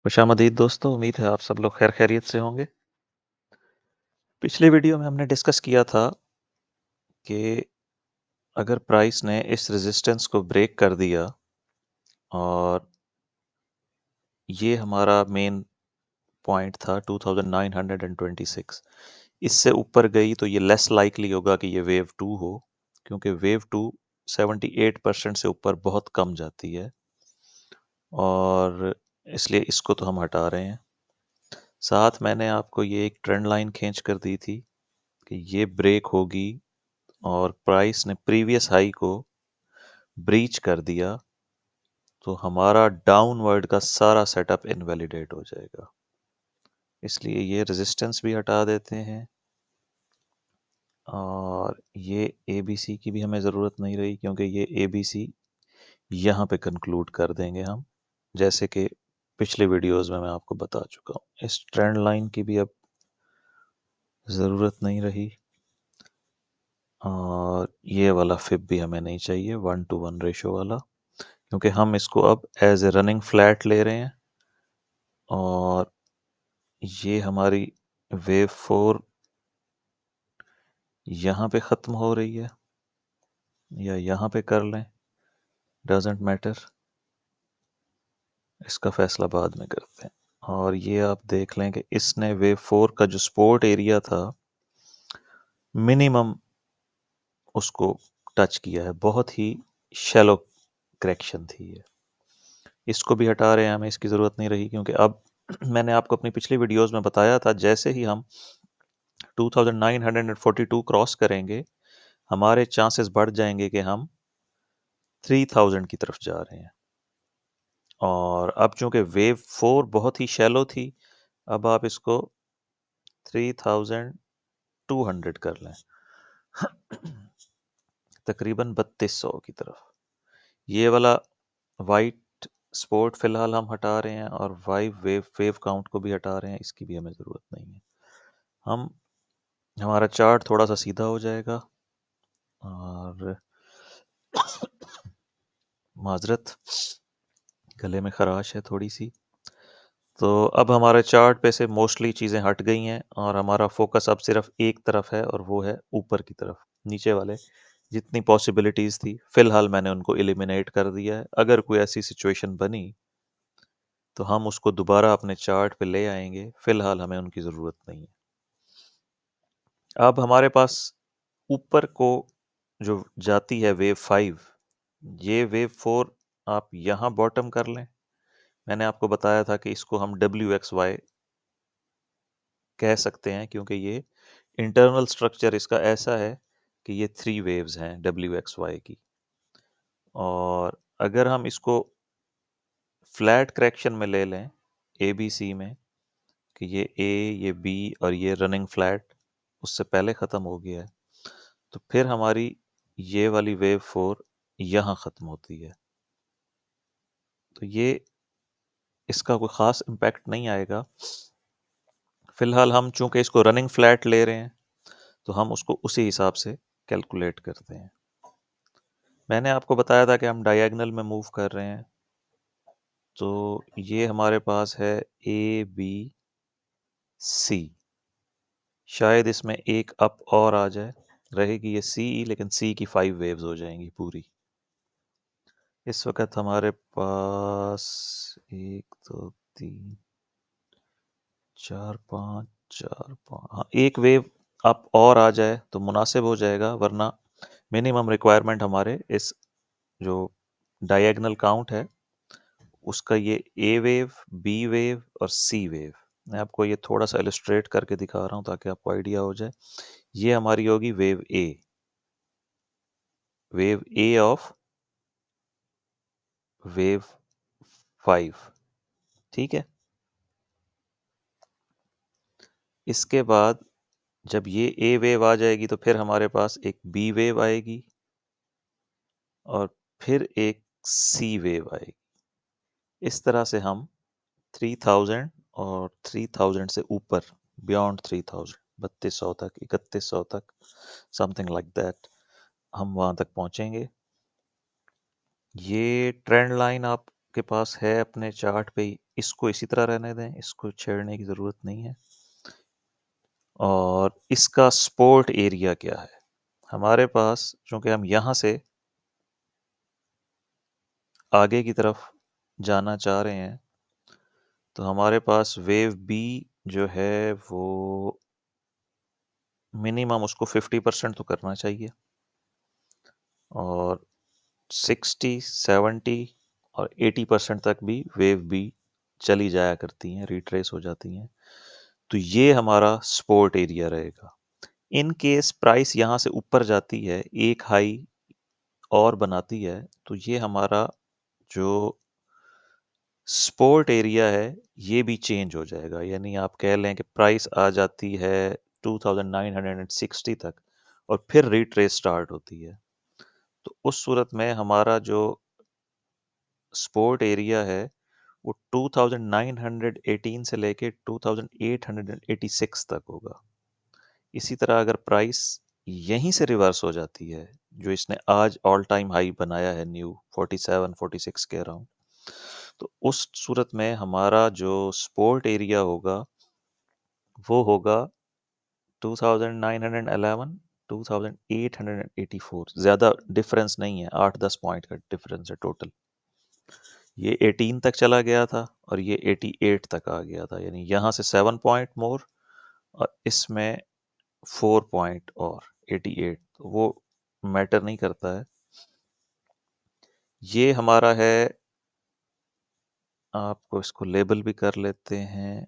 खुशामदीद दोस्तों, उम्मीद है आप सब लोग खैर खैरियत से होंगे। पिछले वीडियो में हमने डिस्कस किया था कि अगर प्राइस ने इस रेजिस्टेंस को ब्रेक कर दिया और ये हमारा मेन पॉइंट था 2926, इससे ऊपर गई तो ये लेस लाइकली होगा कि ये वेव 2 हो, क्योंकि वेव 2 78% से ऊपर बहुत कम जाती है और इसलिए इसको तो हम हटा रहे हैं। साथ मैंने आपको ये एक ट्रेंड लाइन खींच कर दी थी कि ये ब्रेक होगी और प्राइस ने प्रीवियस हाई को ब्रीच कर दिया तो हमारा डाउनवर्ड का सारा सेटअप इनवैलिडेट हो जाएगा। इसलिए ये रेजिस्टेंस भी हटा देते हैं और ये ABC की भी हमें ज़रूरत नहीं रही, क्योंकि ये ABC यहाँ पे कंक्लूड कर देंगे हम, जैसे कि पिछले वीडियोस में मैं आपको बता चुका हूँ। इस ट्रेंड लाइन की भी अब ज़रूरत नहीं रही और ये वाला फिब भी हमें नहीं चाहिए 1:1 रेशो वाला, क्योंकि हम इसको अब एज ए रनिंग फ्लैट ले रहे हैं और ये हमारी वेव 4 यहाँ पे ख़त्म हो रही है या यहाँ पे कर लें, डजेंट मैटर, इसका फैसला बाद में करते हैं। और ये आप देख लें कि इसने वेव 4 का जो सपोर्ट एरिया था मिनिमम उसको टच किया है, बहुत ही शैलो करेक्शन थी ये। इसको भी हटा रहे हैं, हमें इसकी ज़रूरत नहीं रही, क्योंकि अब मैंने आपको अपनी पिछली वीडियोस में बताया था जैसे ही हम 2942 क्रॉस करेंगे हमारे चांसेस बढ़ जाएंगे कि हम 3000 की तरफ जा रहे हैं। और अब चूंकि वेव 4 बहुत ही शैलो थी, अब आप इसको 3200 कर लें, तकरीबन 3200 की तरफ। ये वाला वाइट स्पोर्ट फिलहाल हम हटा रहे हैं और वेव काउंट को भी हटा रहे हैं, इसकी भी हमें ज़रूरत नहीं है। हम हमारा चार्ट थोड़ा सा सीधा हो जाएगा और माजरत, गले में खराश है थोड़ी सी। तो अब हमारे चार्ट पे से मोस्टली चीज़ें हट गई हैं और हमारा फोकस अब सिर्फ एक तरफ है और वो है ऊपर की तरफ। नीचे वाले जितनी पॉसिबिलिटीज़ थी फ़िलहाल मैंने उनको एलिमिनेट कर दिया है। अगर कोई ऐसी सिचुएशन बनी तो हम उसको दोबारा अपने चार्ट पे ले आएंगे, फ़िलहाल हमें उनकी ज़रूरत नहीं है। अब हमारे पास ऊपर को जो जाती है वेव 5, ये वेव 4 आप यहाँ बॉटम कर लें। मैंने आपको बताया था कि इसको हम WXY कह सकते हैं, क्योंकि ये इंटरनल स्ट्रक्चर इसका ऐसा है कि ये 3 वेव्स हैं WXY की। और अगर हम इसको फ्लैट करेक्शन में ले लें ABC में कि ये A, ये B और ये रनिंग फ्लैट उससे पहले ख़त्म हो गया है, तो फिर हमारी ये वाली वेव 4 यहाँ ख़त्म होती है। तो ये इसका कोई ख़ास इम्पैक्ट नहीं आएगा। फ़िलहाल हम चूंकि इसको रनिंग फ्लैट ले रहे हैं तो हम उसको उसी हिसाब से कैलकुलेट करते हैं। मैंने आपको बताया था कि हम डायगोनल में मूव कर रहे हैं, तो ये हमारे पास है ABC। शायद इसमें एक अप और आ जाए, रहेगी ये CE, लेकिन C की 5 वेव्स हो जाएंगी पूरी। इस वक्त हमारे पास 1 2 3 4 5 4 5, हाँ, एक वेव अप और आ जाए तो मुनासिब हो जाएगा, वरना मिनिमम रिक्वायरमेंट हमारे इस जो डायगोनल काउंट है उसका ये A वेव, B वेव और C वेव। मैं आपको ये थोड़ा सा इलस्ट्रेट करके दिखा रहा हूँ ताकि आपको आइडिया हो जाए। ये हमारी होगी वेव A ऑफ वेव 5, ठीक है। इसके बाद जब ये A वेव आ जाएगी तो फिर हमारे पास एक B वेव आएगी और फिर एक C वेव आएगी। इस तरह से हम 3000 और 3000 से ऊपर, बियॉन्ड 3000, 3200 तक, 3100 तक, समथिंग लाइक दैट, हम वहाँ तक पहुँचेंगे। ये ट्रेंड लाइन आप आपके पास है अपने चार्ट पे, इसको इसी तरह रहने दें, इसको छेड़ने की ज़रूरत नहीं है। और इसका सपोर्ट एरिया क्या है? हमारे पास, चूँकि हम यहाँ से आगे की तरफ जाना चाह रहे हैं, तो हमारे पास वेव बी जो है वो मिनिमम उसको 50% तो करना चाहिए, और 60, 70 और 80% तक भी वेव बी चली जाया करती हैं, रिट्रेस हो जाती हैं। तो ये हमारा सपोर्ट एरिया रहेगा। इन केस प्राइस यहाँ से ऊपर जाती है, एक हाई और बनाती है, तो ये हमारा जो सपोर्ट एरिया है ये भी चेंज हो जाएगा। यानी आप कह लें कि प्राइस आ जाती है 2960 तक और फिर रिट्रेस स्टार्ट होती है। तो उस सूरत में हमारा जो सपोर्ट एरिया है वो 2918 से लेके 2886 तक होगा। इसी तरह अगर प्राइस यहीं से रिवर्स हो जाती है, जो इसने आज ऑल टाइम हाई बनाया है न्यू 47 46 के अराउंड, तो उस सूरत में हमारा जो सपोर्ट एरिया होगा वो होगा 2911 2884। ज़्यादा डिफरेंस नहीं है, 8-10 पॉइंट का डिफरेंस है टोटल। ये 18 तक चला गया था और ये 88 तक आ गया था, यानी यहाँ से 7 पॉइंट मोर और इसमें 4 पॉइंट और 88, तो वो मैटर नहीं करता है। ये हमारा है, आपको इसको लेबल भी कर लेते हैं,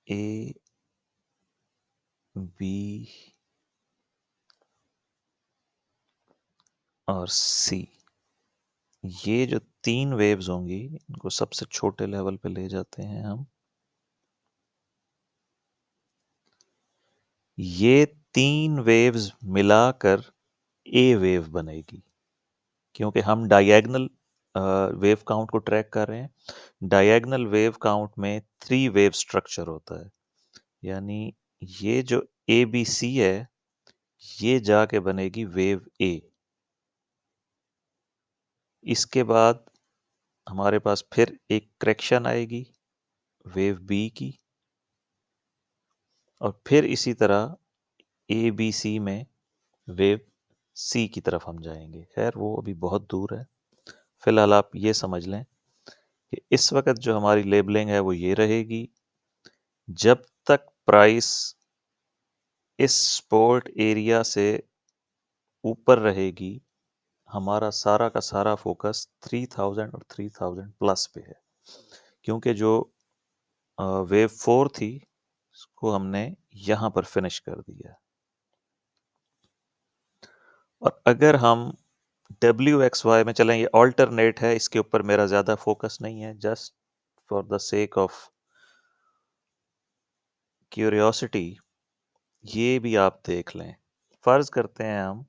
ए बी और सी। ये जो 3 वेव्स होंगी इनको सबसे छोटे लेवल पे ले जाते हैं हम। ये 3 वेव्स मिलाकर ए वेव बनेगी, क्योंकि हम डायगोनल वेव काउंट को ट्रैक कर रहे हैं। डायगोनल वेव काउंट में 3 वेव स्ट्रक्चर होता है, यानी ये जो ए बी सी है ये जाके बनेगी वेव ए। इसके बाद हमारे पास फिर एक करेक्शन आएगी वेव बी की, और फिर इसी तरह ए बी सी में वेव सी की तरफ हम जाएंगे। खैर वो अभी बहुत दूर है, फिलहाल आप ये समझ लें कि इस वक्त जो हमारी लेबलिंग है वो ये रहेगी, जब तक प्राइस इस सपोर्ट एरिया से ऊपर रहेगी हमारा सारा का सारा फोकस 3000 और 3000 प्लस पे है, क्योंकि जो वेव 4 थी उसको हमने यहाँ पर फिनिश कर दिया। और अगर हम WXY में चलें, ये ऑल्टरनेट है, इसके ऊपर मेरा ज़्यादा फोकस नहीं है, just for the sake of curiosity ये भी आप देख लें। फ़र्ज़ करते हैं हम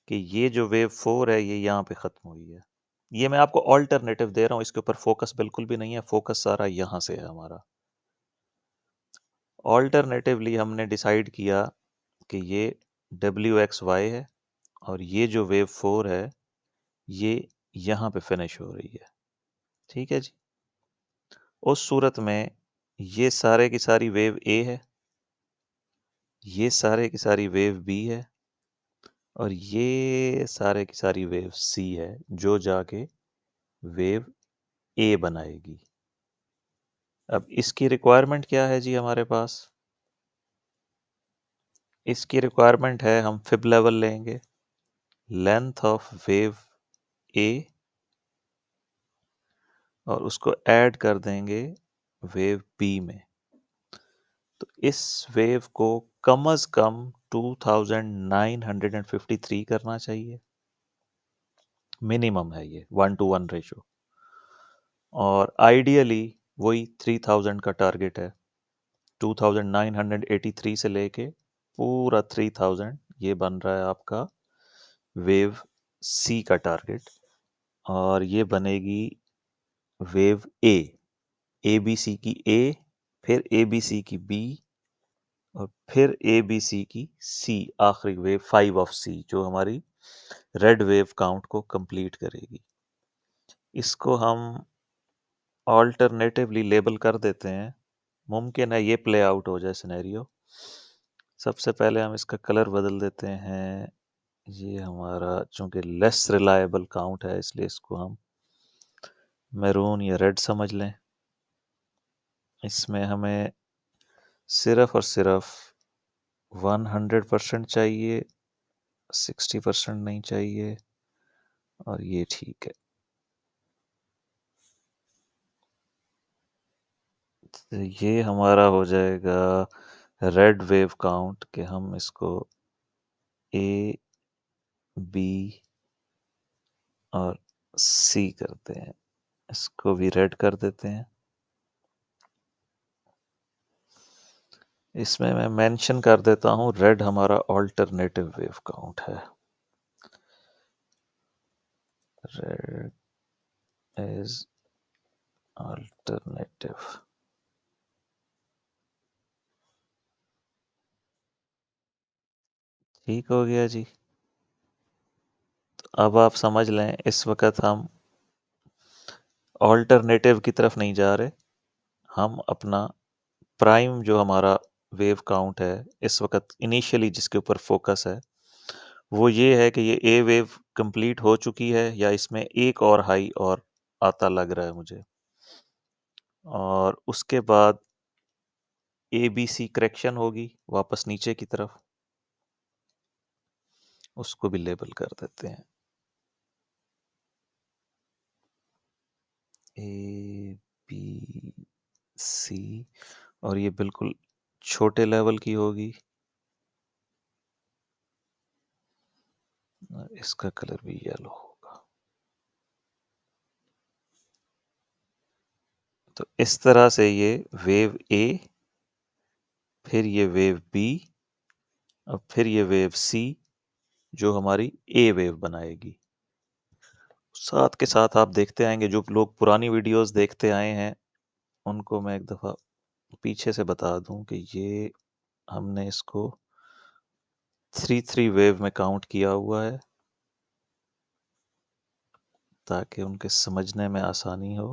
कि ये जो वेव 4 है ये यहाँ पे ख़त्म हुई है। ये मैं आपको ऑल्टरनेटिव दे रहा हूँ, इसके ऊपर फोकस बिल्कुल भी नहीं है, फोकस सारा यहाँ से है हमारा। ऑल्टरनेटिवली हमने डिसाइड किया कि ये WXY है और ये जो वेव 4 है ये यहाँ पे फिनिश हो रही है। ठीक है जी। उस सूरत में ये सारे की सारी वेव ए है, ये सारे की सारी वेव बी है और ये सारे की सारी वेव सी है, जो जाके वेव ए बनाएगी। अब इसकी रिक्वायरमेंट क्या है जी हमारे पास? इसकी रिक्वायरमेंट है, हम फिब लेवल लेंगे, लेंथ ऑफ वेव ए और उसको ऐड कर देंगे वेव बी में। तो इस वेव को कम अज़ कम 2953 करना चाहिए, मिनिमम है ये 1:1 रेशो, और आइडियली वही 3000 का टारगेट है। 2983 से लेके पूरा 3000 ये बन रहा है आपका वेव सी का टारगेट, और ये बनेगी वेव ए बी सी की ए, फिर ए बी सी की बी और फिर ए बी सी की सी, आखिरी वेव 5 ऑफ सी जो हमारी रेड वेव काउंट को कंप्लीट करेगी। इसको हम ऑल्टरनेटिवली लेबल कर देते हैं। मुमकिन है ये प्ले आउट हो जाए सिनेरियो। सबसे पहले हम इसका कलर बदल देते हैं। ये हमारा चूंकि लेस रिलायबल काउंट है, इसलिए इसको हम मैरून या रेड समझ लें। इसमें हमें सिर्फ और सिर्फ 100% चाहिए, 60% नहीं चाहिए, और ये ठीक है। तो ये हमारा हो जाएगा रेड वेव काउंट कि हम इसको ए, बी और सी करते हैं। इसको भी रेड कर देते हैं। इसमें मैं मेंशन कर देता हूं रेड हमारा ऑल्टरनेटिव वेव काउंट है। Red is alternative. ठीक हो गया जी। तो अब आप समझ लें, इस वक्त हम ऑल्टरनेटिव की तरफ नहीं जा रहे। हम अपना प्राइम जो हमारा वेव काउंट है इस वक्त इनिशियली जिसके ऊपर फोकस है, वो ये है कि ये ए वेव कंप्लीट हो चुकी है या इसमें एक और हाई और आता लग रहा है मुझे। और उसके बाद ए बी सी करेक्शन होगी वापस नीचे की तरफ। उसको भी लेबल कर देते हैं ए बी सी, और ये बिल्कुल छोटे लेवल की होगी। और इसका कलर भी येलो होगा। तो इस तरह से ये वेव ए, फिर ये वेव बी, अब फिर ये वेव सी जो हमारी ए वेव बनाएगी। साथ के साथ आप देखते आएंगे, जो लोग पुरानी वीडियोस देखते आए हैं उनको मैं एक दफ़ा पीछे से बता दूं कि ये हमने इसको 3-3 वेव में काउंट किया हुआ है ताकि उनके समझने में आसानी हो।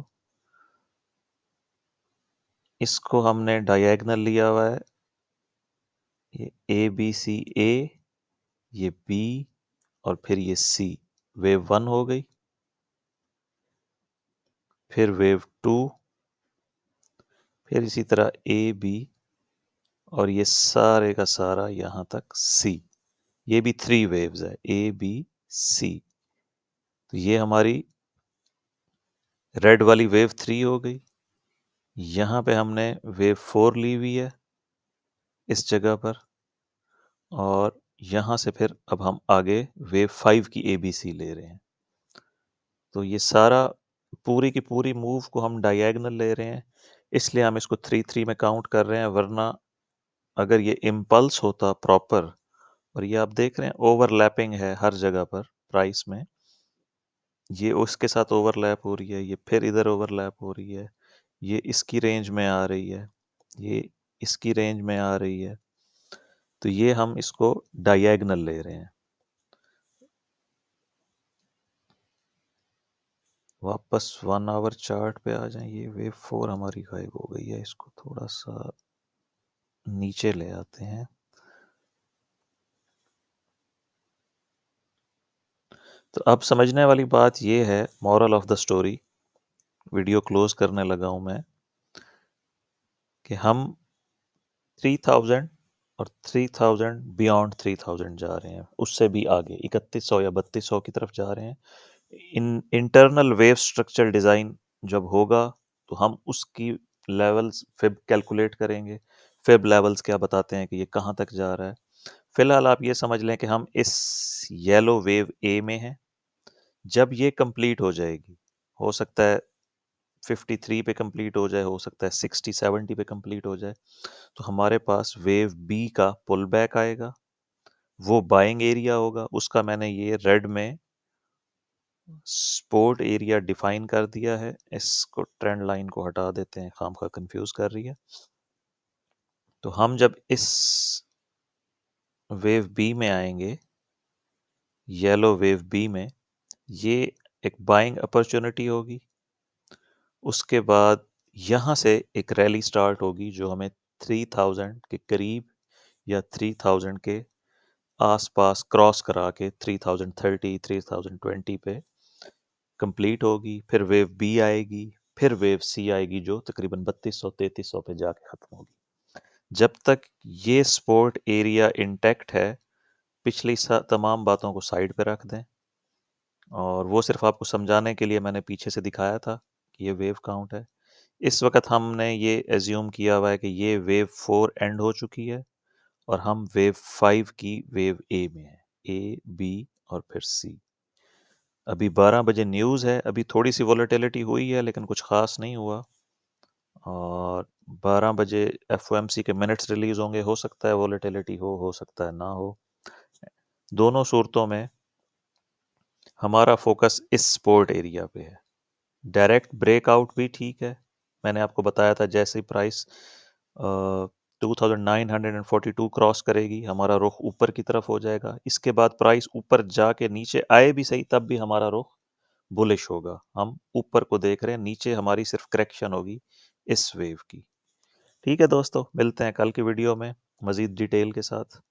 इसको हमने डायगोनल लिया हुआ है। ये ए बी सी ए, ये बी, और फिर ये सी। वेव 1 हो गई, फिर वेव 2, फिर इसी तरह ए बी, और ये सारे का सारा यहाँ तक सी। ये भी 3 वेव्स है, ए बी सी। तो ये हमारी रेड वाली वेव 3 हो गई। यहाँ पे हमने वेव 4 ली हुई है इस जगह पर, और यहाँ से फिर अब हम आगे वेव 5 की एबीसी ले रहे हैं। तो ये सारा पूरी की पूरी मूव को हम डायगोनल ले रहे हैं, इसलिए हम इसको 3-3 में काउंट कर रहे हैं। वरना अगर ये इम्पल्स होता प्रॉपर, और ये आप देख रहे हैं ओवरलैपिंग है हर जगह पर प्राइस में, ये उसके साथ ओवरलैप हो रही है, ये फिर इधर ओवरलैप हो रही है, ये इसकी रेंज में आ रही है, ये इसकी रेंज में आ रही है। तो ये हम इसको डायगोनल ले रहे हैं। वापस 1 आवर चार्ट पे आ जाएं। ये वेव 4 हमारी गायब हो गई है, इसको थोड़ा सा नीचे ले आते हैं। तो अब समझने वाली बात ये है, moral of the story, video close करने लगा हूं मैं, कि हम 3000 और 3000 बियॉन्ड 3000 जा रहे हैं, उससे भी आगे 3100 या 3200 की तरफ जा रहे हैं। In internal wave structure design जब होगा तो हम उसकी लेवल्स फिब कैलकुलेट करेंगे। फिब लेवल्स क्या बताते हैं कि ये कहाँ तक जा रहा है। फिलहाल आप ये समझ लें कि हम इस येलो वेव ए में हैं। जब ये कंप्लीट हो जाएगी, हो सकता है 53 पे कंप्लीट हो जाए, हो सकता है 60-70 पे कंप्लीट हो जाए, तो हमारे पास वेव बी का पुल बैक आएगा। वो बाइंग एरिया होगा, उसका मैंने ये रेड में सपोर्ट एरिया डिफाइन कर दिया है। इसको ट्रेंड लाइन को हटा देते हैं, खामखा कंफ्यूज कर रही है। तो हम जब इस वेव बी में आएंगे येलो वेव बी में ये एक बाइंग अपॉर्चुनिटी होगी। उसके बाद यहाँ से एक रैली स्टार्ट होगी जो हमें 3000 के करीब या 3000 के आसपास क्रॉस करा के 3030 3020 पे कंप्लीट होगी। फिर वेव बी आएगी, फिर वेव सी आएगी जो तकरीबन 3200 3300 पे जाके ख़त्म होगी। जब तक ये सपोर्ट एरिया इंटैक्ट है, पिछली तमाम बातों को साइड पे रख दें। और वो सिर्फ आपको समझाने के लिए मैंने पीछे से दिखाया था कि ये वेव काउंट है। इस वक्त हमने ये एज्यूम किया हुआ है कि ये वेव 4 एंड हो चुकी है और हम वेव 5 की वेव ए में है, ए बी और फिर सी। अभी 12 बजे न्यूज़ है, अभी थोड़ी सी वॉलेटिलिटी हुई है लेकिन कुछ ख़ास नहीं हुआ। और 12 बजे एफओएमसी के मिनट्स रिलीज होंगे, हो सकता है वॉलेटिलिटी हो सकता है ना हो। दोनों सूरतों में हमारा फोकस इस सपोर्ट एरिया पे है। डायरेक्ट ब्रेकआउट भी ठीक है। मैंने आपको बताया था जैसे ही प्राइस 2942 क्रॉस करेगी हमारा रुख ऊपर की तरफ हो जाएगा। इसके बाद प्राइस ऊपर जाके नीचे आए भी सही तब भी हमारा रुख बुलिश होगा। हम ऊपर को देख रहे हैं, नीचे हमारी सिर्फ करेक्शन होगी इस वेव की। ठीक है दोस्तों, मिलते हैं कल की वीडियो में मज़ीद डिटेल के साथ।